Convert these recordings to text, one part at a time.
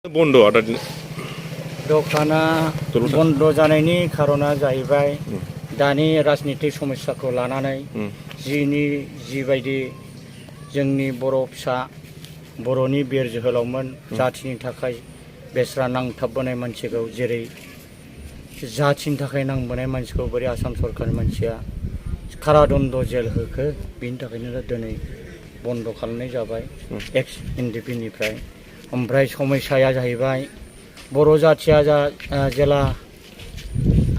बन्द आदा दखाना बन्द जानायनि खारना जाहैबाय दानि राजनीतिक समस्याखौ लानानै जिबायदि जोंनि बर' फिसा बर'नि बिर जोहोलावमोन जाथिनि थाखाय बेस्रा नांथाबबोनाय मानसिखौ जेरै जाथिनि थाखाय नांबोनाय मानसिखौ बोरै आसाम सरकारनि मानसिया कारादन्द जेल होखो बिनि थाखायनो दिनै बन्द खालामनाय जाबाय एक्स एनडिपि निफ्राय। ओमफ्राय समस्याया जाहैबाय बर' जाथिया जेला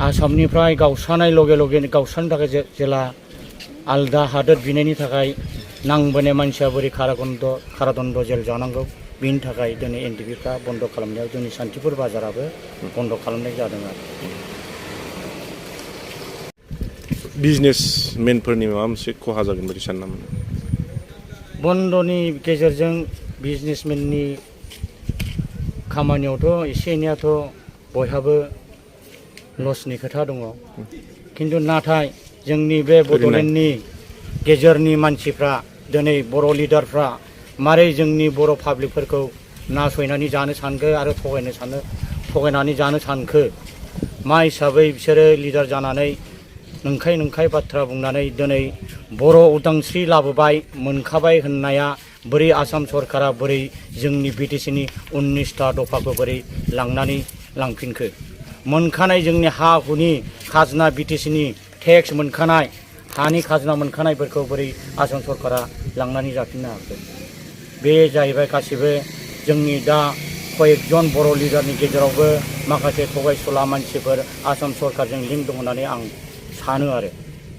आसामनिफ्राय गावस्रानाय लगे लगे गावस्रानो थाखाय जेला आलदा हादोर बिनायनि थाखाय नांबोनाय मानसिया बोरै कारादन्द जेल जानांगौ बिनि थाखाय दिनै एनडिपिफ्रा बन्द खालामनायाव जोंनि सान्तिपुर बाजाराबो बन्द खालामनाय जादों आरो। बिजनेसमेनफोरनि माबा मोनसे खहा जागोन बायदि सानो नामा? बन्दनि गेजेरजों बिजनेसमेननि खामानियावथ' एसे एनैयाथ' बयहाबो लसनि खोथा दङ, खिन्थु नाथाय जोंनि बे बड'लेण्डनि गेजेरनि मानसिफ्रा दिनै बर' लिडारफ्रा मारै जोंनि बर' पाब्लिकफोरखौ नासयनानै जानो सानखो आरो थगायनानै जानो सानखो, मा हिसाबै बिसोरो लिडार जानानै नंखाय बाथ्रा बुंनानै दिनै बर' उदांस्रि लाबोबाय मोनखाबाय होननाया बोरै आसाम सरकारा बोरै जोंनि बिटिसिनि 19टा दफाखौ बोरै लांनानै लांफिनखो? मोनखानाय जोंनि हा हुनि खाजोना बिटिसिनि टेक्स मोनखानाय हानि खाजोना मोनखानायफोरखौ बोरै आसाम सरकारा लांनानै जाफिननो हाखो? बे जाहैबाय गासिबो जोंनि दा कयेकजन बर' लिडारनि गेजेरावबो माखासे थगायसुला मानसिफोर आसाम सरकारजों लिंक दं होननानै आं सानो आरो।